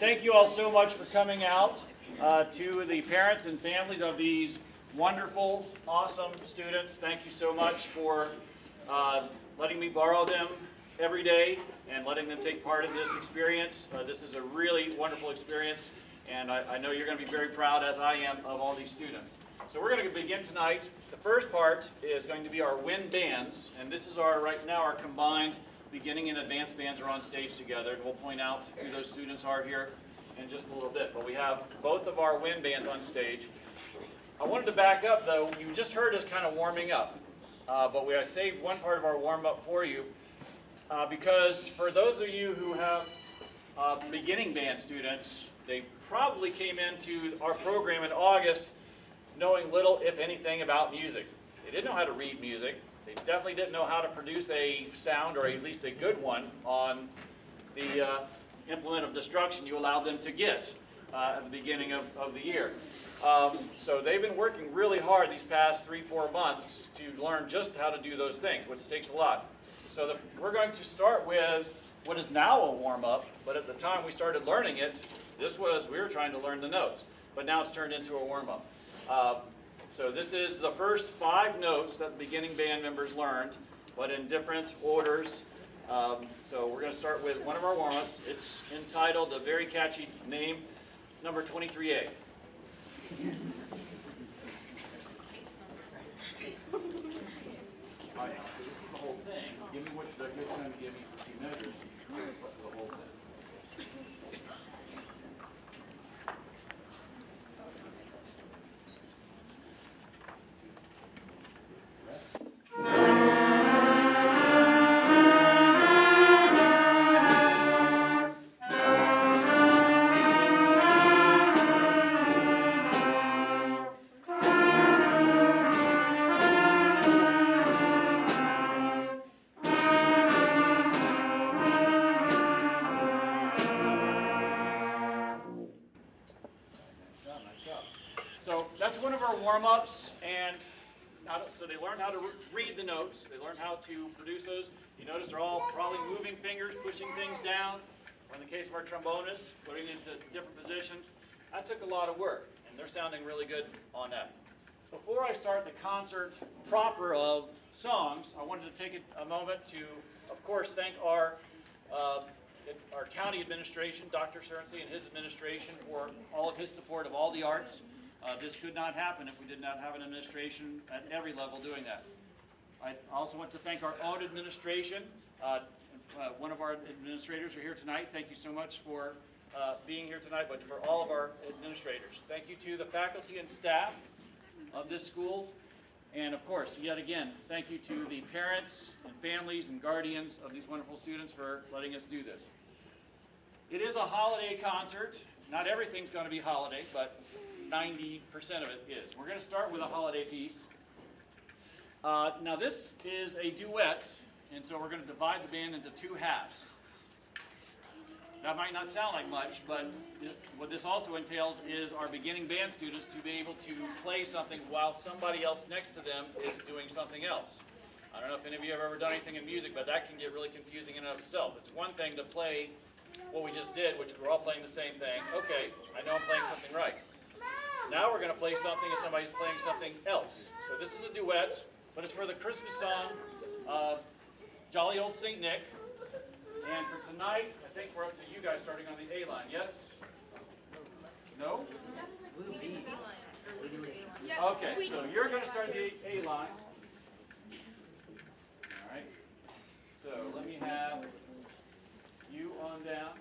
thank you all so much for coming out to the parents and families of these wonderful, awesome students. Thank you so much for letting me borrow them every day and letting them take part in this experience. This is a really wonderful experience, and I know you're going to be very proud, as I am, of all these students. So we're going to begin tonight. The first part is going to be our wind bands, and this is right now our combined beginning and advanced bands are on stage together, and we'll point out who those students are here in just a little bit. But we have both of our wind bands on stage. I wanted to back up, though. You just heard us kind of warming up, but I saved one part of our warm-up for you because for those of you who have beginning band students, they probably came into our program in August knowing little, if anything, about music. They didn't know how to read music. They definitely didn't know how to produce a sound, or at least a good one, on the implement of destruction you allowed them to get at the beginning of the year. So they've been working really hard these past 3-4 months to learn just how to do those things, which takes a lot. So we're going to start with what is now a warm-up, but at the time we started learning it, we were trying to learn the notes, but now it's turned into a warm-up. So this is the first 5 notes that the beginning band members learned, but in different orders. So we're going to start with one of our warm-ups. It's entitled, a very catchy name, number 23A. All right, so this is the whole thing. Give me what the good time to give me for 2 measures. The whole thing. So that's one of our warm-ups, and so they learned how to read the notes. They learned how to produce those. You notice they're all probably moving fingers, pushing things down. Or in the case of our trombonists, putting it into different positions. That took a lot of work, and they're sounding really good on that. Before I start the concert proper of songs, I wanted to take a moment to, of course, thank our county administration, Dr. Cernsey and his administration, for all of his support of all the arts. This could not happen if we did not have an administration at every level doing that. I also want to thank our own administration. One of our administrators are here tonight. Thank you so much for being here tonight, but for all of our administrators. Thank you to the faculty and staff of this school. And of course, yet again, thank you to the parents and families and guardians of these wonderful students for letting us do this. It is a holiday concert. Not everything's going to be holiday, but 90% of it is. We're going to start with a holiday piece. Now this is a duet, and so we're going to divide the band into 2 halves. That might not sound like much, but what this also entails is our beginning band students to be able to play something while somebody else next to them is doing something else. I don't know if any of you have ever done anything in music, but that can get really confusing in and of itself. It's one thing to play what we just did, which we're all playing the same thing. Okay, I know I'm playing something right. Now we're going to play something and somebody's playing something else. So this is a duet, but it's for the Christmas song, Jolly Old St. Nick. And for tonight, I think we're up to you guys starting on the A line. Yes? No? Okay, so you're going to start the A line. All right. So let me have you on down,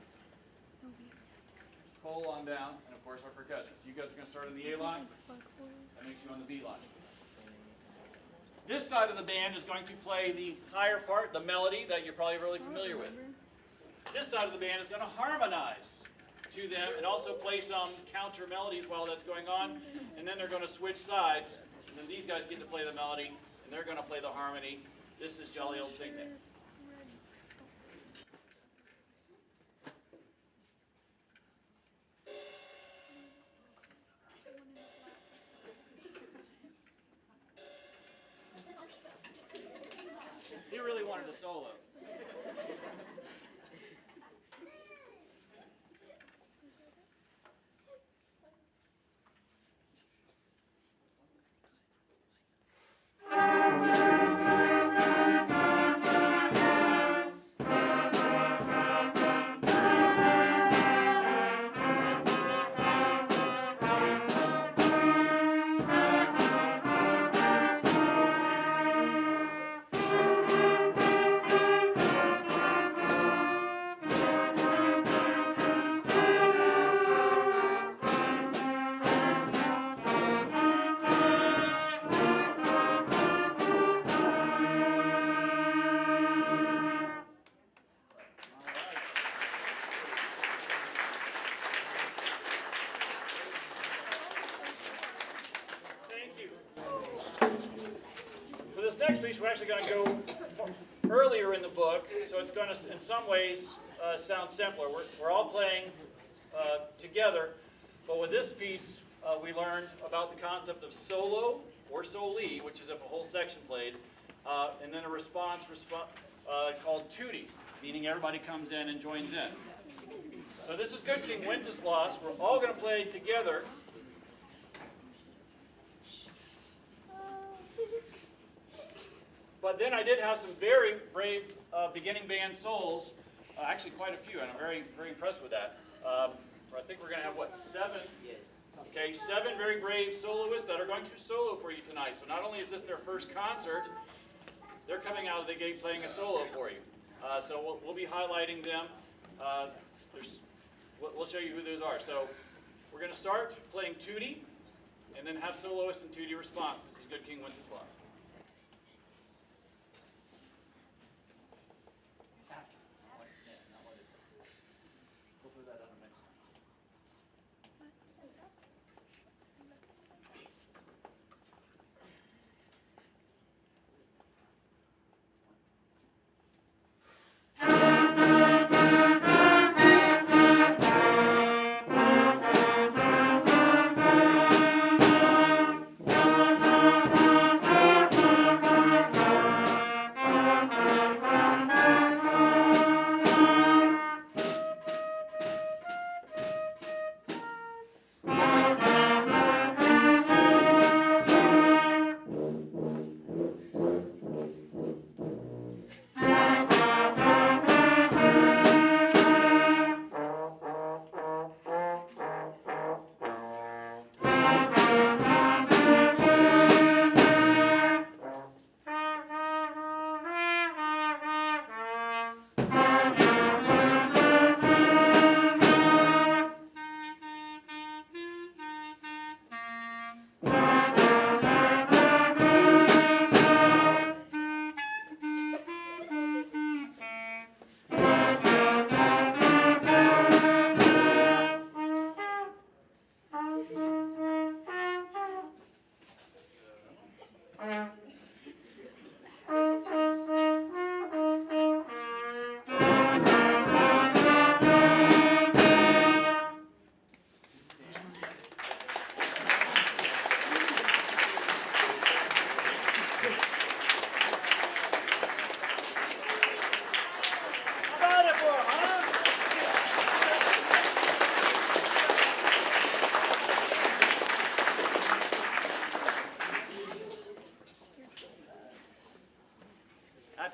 Cole on down, and of course our percussionists. You guys are going to start on the A line. That makes you on the B line. This side of the band is going to play the higher part, the melody that you're probably really familiar with. This side of the band is going to harmonize to them and also play some counter melodies while that's going on. And then they're going to switch sides. And then these guys get to play the melody, and they're going to play the harmony. This is Jolly Old St. Nick. He really wanted a solo. next piece, we're actually going to go earlier in the book, so it's going to, in some ways, sound simpler. We're all playing together, but with this piece, we learned about the concept of solo or soli, which is if a whole section played, and then a response called tutti, meaning everybody comes in and joins in. So this is Good King Wenceslas. We're all going to play together. But then I did have some very brave beginning band solos, actually quite a few, and I'm very, very impressed with that. I think we're going to have, what, 7? Yes. Okay, 7 very brave soloists that are going to solo for you tonight. So not only is this their first concert, they're coming out of the gate playing a solo for you. So we'll be highlighting them. We'll show you who those are. So we're going to start playing tutti, and then have soloist and tutti response. This is Good King Wenceslas.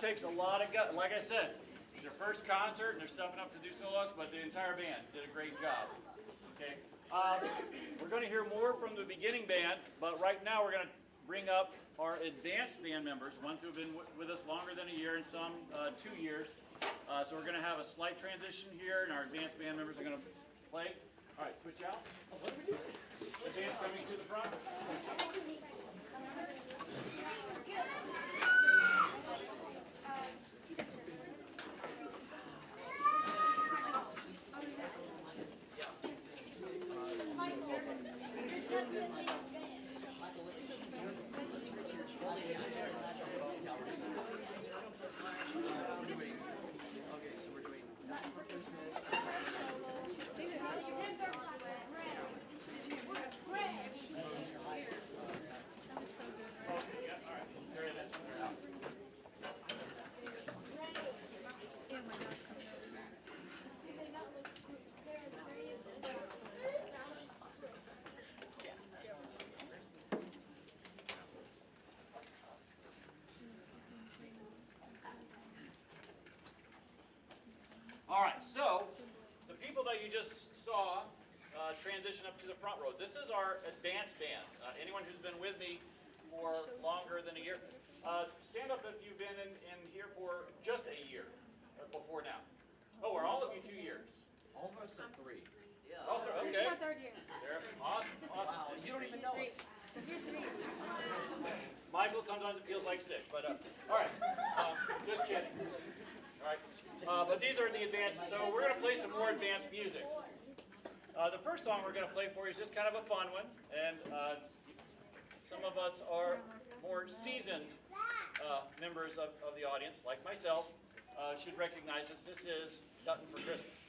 Takes a lot of gut. Like I said, it's their first concert and they're stepping up to do solos, but the entire band did a great job. Okay, we're going to hear more from the beginning band, but right now we're going to bring up our advanced band members, ones who have been with us longer than a year and some 2 years. So we're going to have a slight transition here, and our advanced band members are going to play. All right, switch out. What are we doing? The band's coming to the front. All right, so the people that you just saw transition up to the front row. This is our advanced band. Anyone who's been with me for longer than a year, stand up if you've been in here for just a year before now. Oh, are all of you 2 years? All of us are 3. Yeah. Oh, okay. This is our 3rd year. Awesome. Wow, you don't even know us. Because you're 3. Michael, sometimes it feels like 6, but all right. Just kidding. All right. But these are the advanced, so we're going to play some more advanced music. The first song we're going to play for you is just kind of a fun one, and some of us are more seasoned members of the audience, like myself, should recognize this. This is Dutton for Christmas.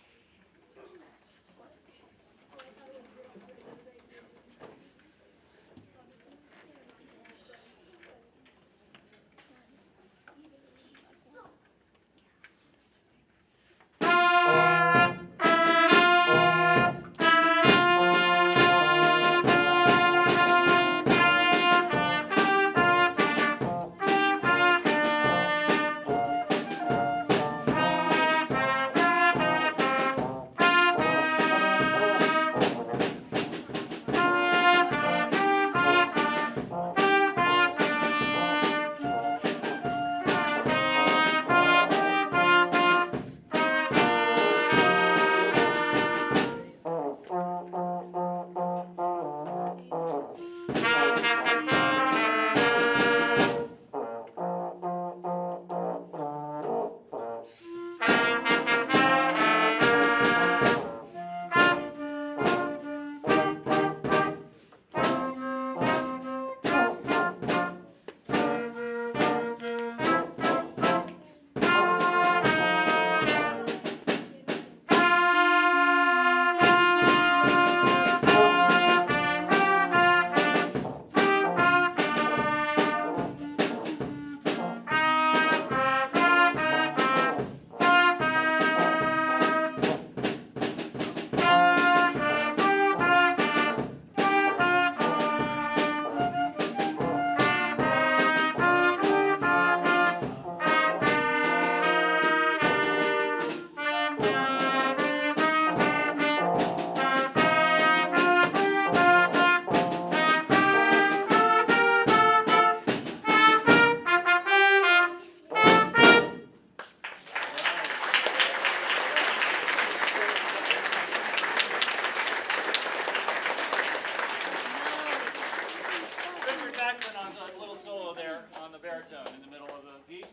A little solo there on the baritone in the middle of the piece.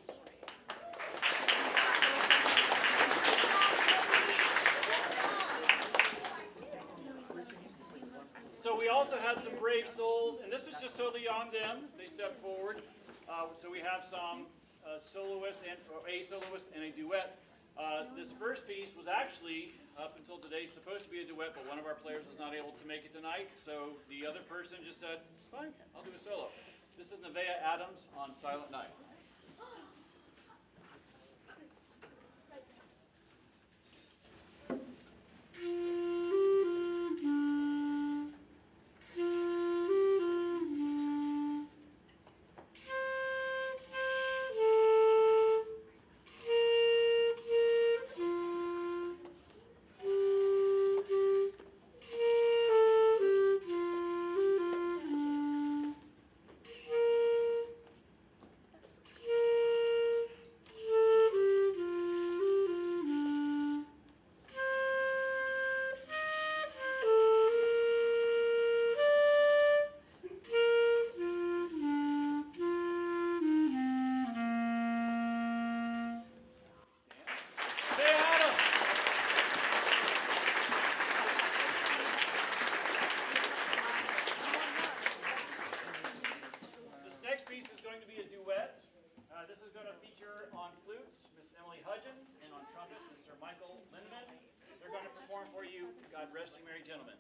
So we also had some brave souls, and this was just totally on them. They stepped forward. So we have some soloists and a soloist and a duet. This first piece was actually, up until today, supposed to be a duet, but one of our players was not able to make it tonight. So the other person just said, fine, I'll do a solo. This is Nevaeh Adams on Silent Night. For you, God rest you merry gentlemen.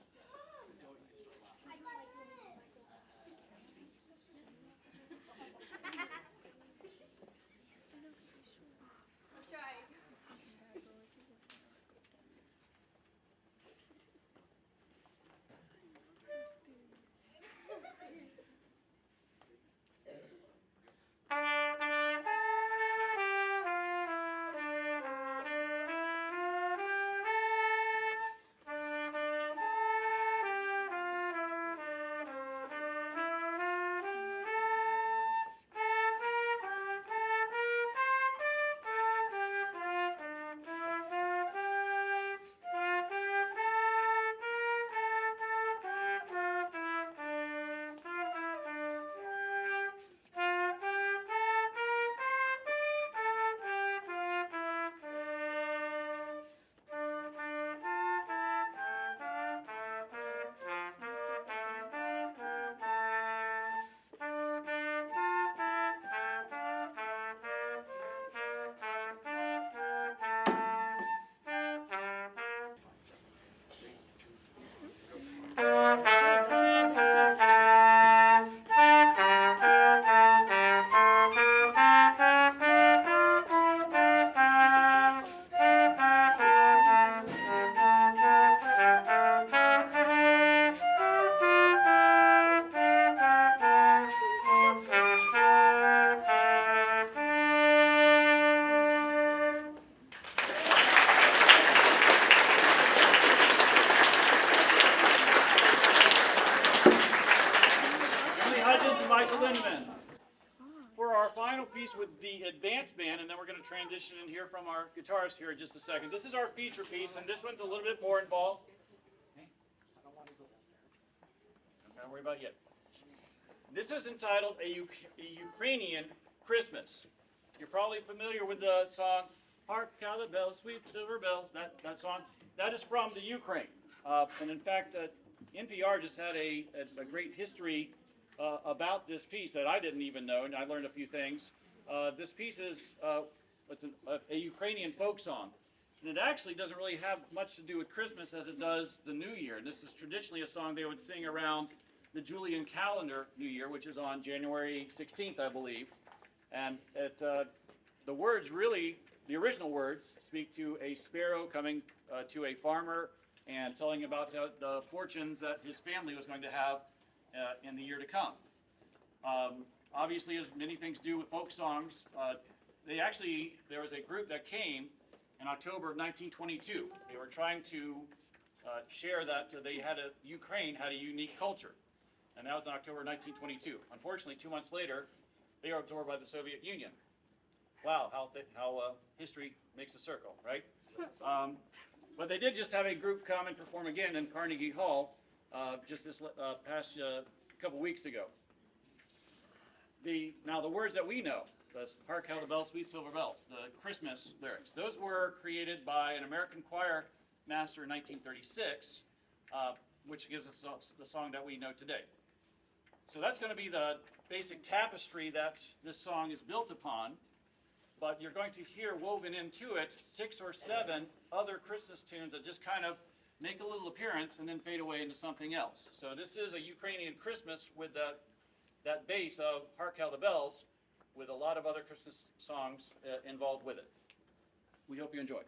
our final piece with the advanced band, and then we're going to transition and hear from our guitarist here in just a second. This is our feature piece, and this one's a little bit more involved. Don't worry about it yet. This is entitled A Ukrainian Christmas. You're probably familiar with the song, Hark how the bells, sweet silver bells, that song. That is from the Ukraine. And in fact, NPR just had a great history about this piece that I didn't even know, and I learned a few things. This piece is it's a Ukrainian folk song. And it actually doesn't really have much to do with Christmas as it does the New Year. This is traditionally a song they would sing around the Julian calendar New Year, which is on January 16th, I believe. And the words really, the original words, speak to a sparrow coming to a farmer and telling about the fortunes that his family was going to have in the year to come. Obviously, as many things do with folk songs, there was a group that came in October of 1922. They were trying to share that Ukraine had a unique culture. And that was in October 1922. Unfortunately, 2 months later, they were absorbed by the Soviet Union. Wow, how history makes a circle, right? But they did just have a group come and perform again in Carnegie Hall just this past couple weeks ago. Now the words that we know, the Hark how the bells, sweet silver bells, the Christmas lyrics, those were created by an American choir master in 1936, which gives us the song that we know today. So that's going to be the basic tapestry that this song is built upon, but you're going to hear woven into it 6 or 7 other Christmas tunes that just kind of make a little appearance and then fade away into something else. So this is a Ukrainian Christmas with that base of Hark how the bells, with a lot of other Christmas songs involved with it. We hope you enjoy.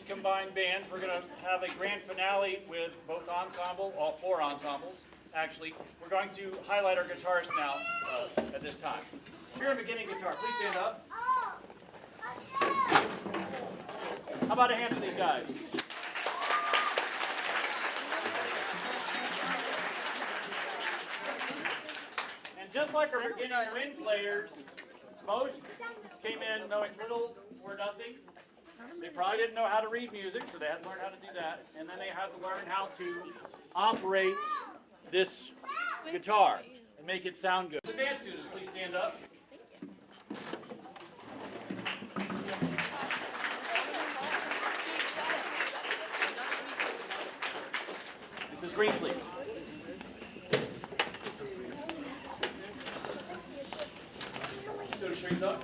Combined bands. We're going to have a grand finale with both ensemble, all 4 ensembles. Actually, we're going to highlight our guitarists now at this time. If you're a beginning guitar, please stand up. How about a hand for these guys? And just like our beginning wind players, most came in knowing little or nothing. They probably didn't know how to read music, so they had to learn how to do that. And then they had to learn how to operate this guitar and make it sound good. The dance students, please stand up. This This is Greensleeves. So the strings up.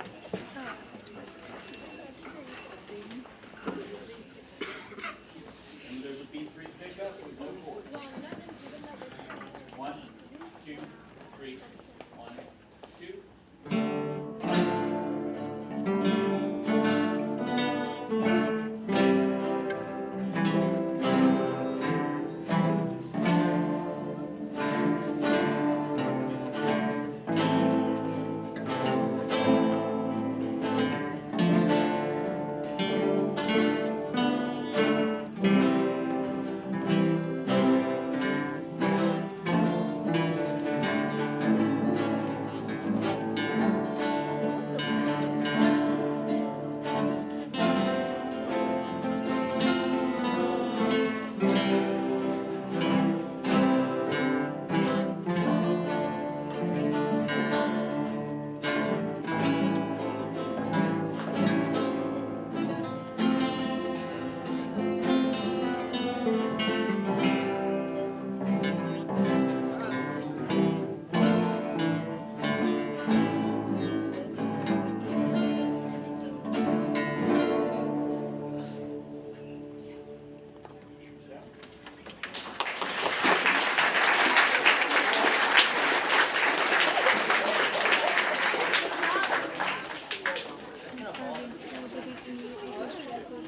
And there's a beat 3 pickup with no chords. 1, 2, 3, 1, 2.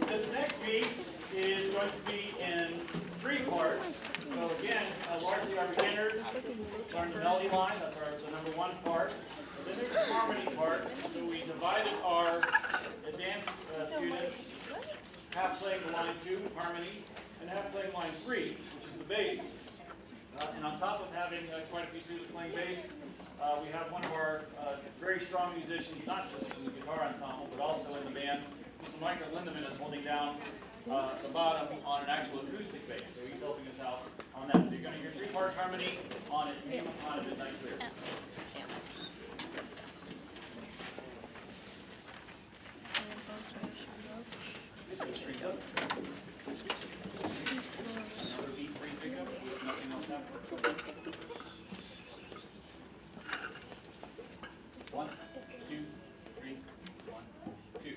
This next piece is going to be in 3 parts. So again, largely our beginners learn the melody line. That's the number 1 part. Then there's the harmony part. So we divided our advanced students, half playing line 2, harmony, and half playing line 3, which is the bass. And on top of having quite a few students playing bass, we have one of our very strong musicians, not just in the guitar ensemble, but also in the band. Mr. Michael Lindemann is holding down the bottom on an actual acoustic bass, so he's helping us out on that. So you're going to hear 3-part harmony on it, on a midnight clear. Just go strings up. Another beat 3 pickup with nothing else happening. 1, 2, 3, 1, 2.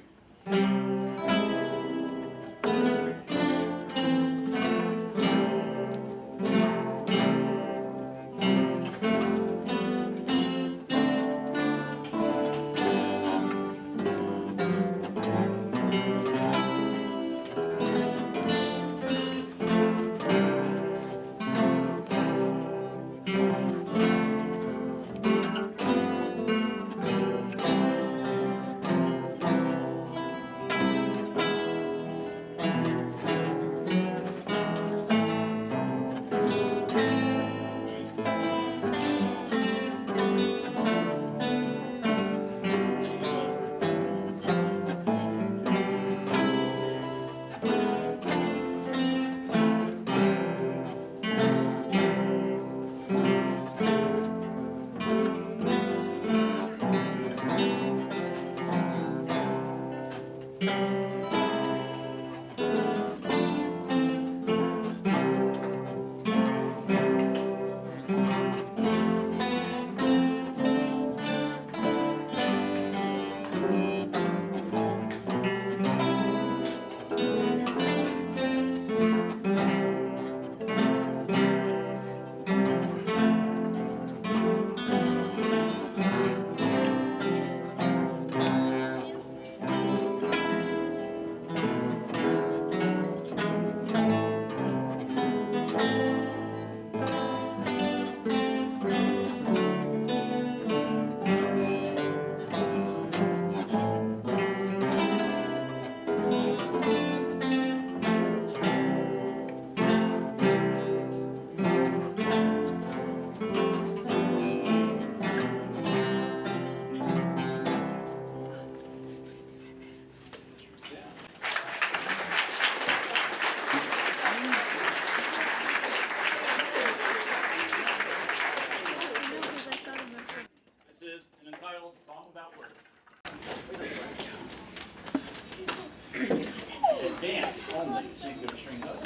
Dance only. Please go to strings up.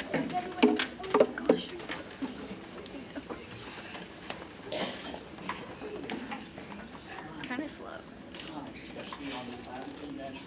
Okay.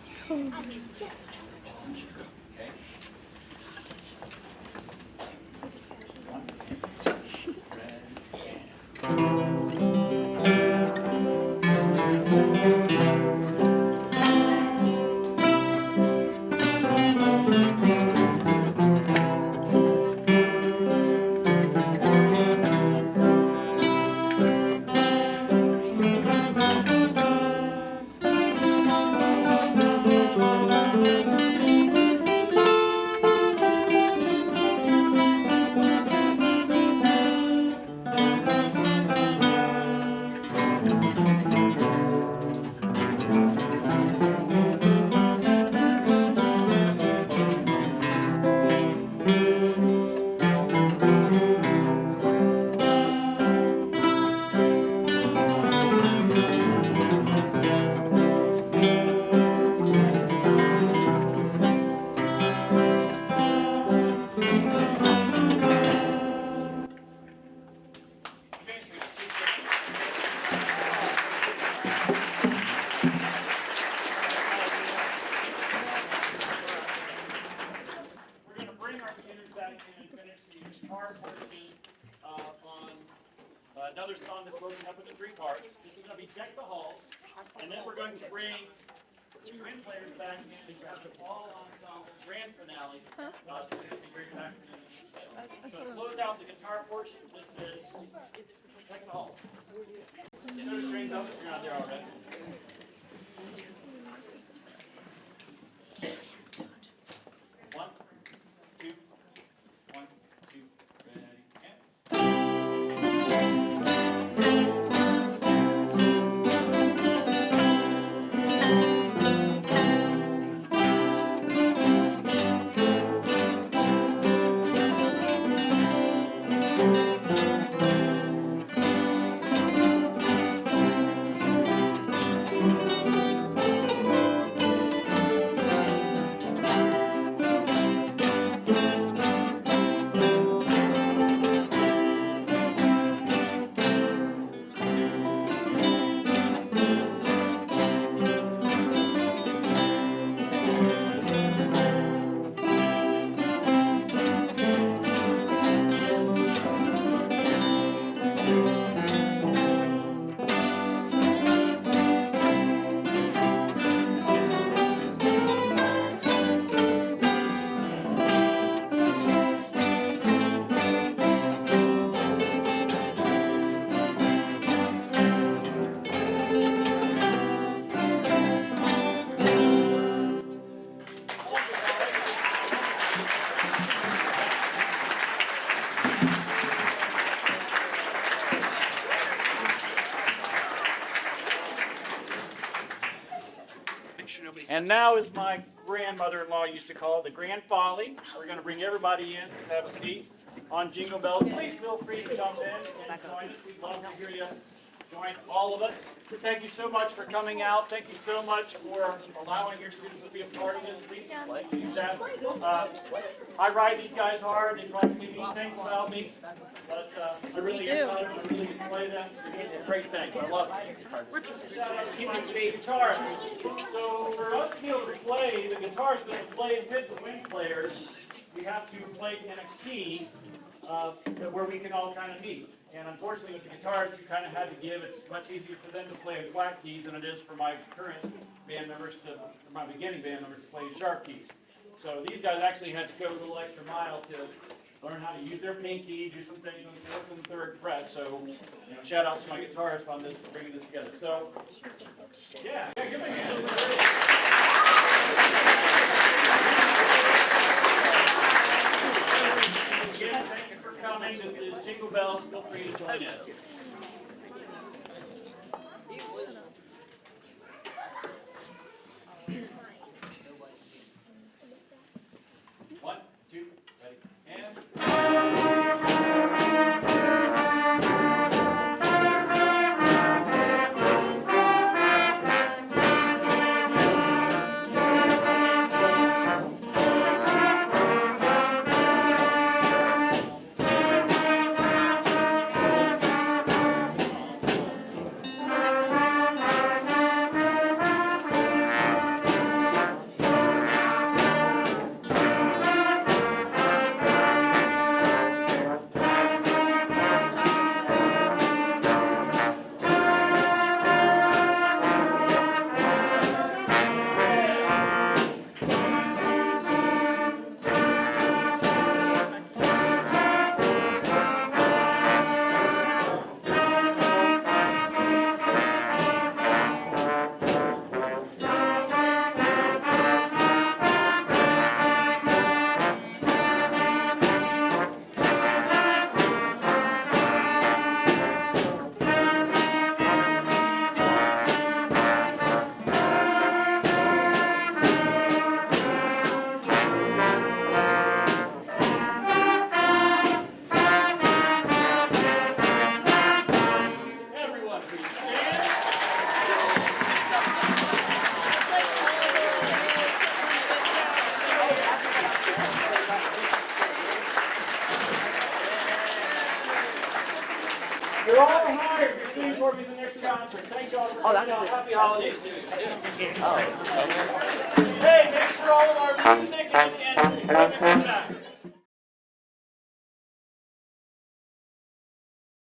We're going to bring our beginners back in and finish the guitar portion on another song that's broken up into 3 parts. This is going to be Deck the Halls, and then we're going to bring the wind players back in to have the all ensemble grand finale. So we're going to be bringing back in. So to close out the guitar portion, this is Deck the Halls. Get those strings up if you're not there already. One, two, ready, and. And now, as my grandmother-in-law used to call it, the Grand Folly. We're going to bring everybody in to have a seat on Jingle Bells. Please feel free to jump in and join us. We'd love to hear you join all of us. Thank you so much for coming out. Thank you so much for allowing your students to be a part of this. Please use that. I ride these guys hard. They probably say mean things about me, but I really enjoy them. I really enjoy them. It's a great thing. I love it. Shout out to my guitar. So for us to be able to play, the guitar's going to play with the wind players. We have to play in a key where we can all kind of meet. And unfortunately, with the guitars, you kind of had to give. It's much easier for them to play in flat keys than it is for my current band members for my beginning band members to play in sharp keys. So these guys actually had to go a little extra mile to learn how to use their pinky, do some things on the 4th and 3rd fret. So, shout out to my guitarist on this for bringing this together. So, yeah, give me a hand. Again, thank you for coming. This is Jingle Bells. Feel free to join in. One, two, ready, and. You're all hired to sing for me the next concert. Thank you all for coming out. Happy holidays to you. Hey, make sure all of our music and equipment comes back.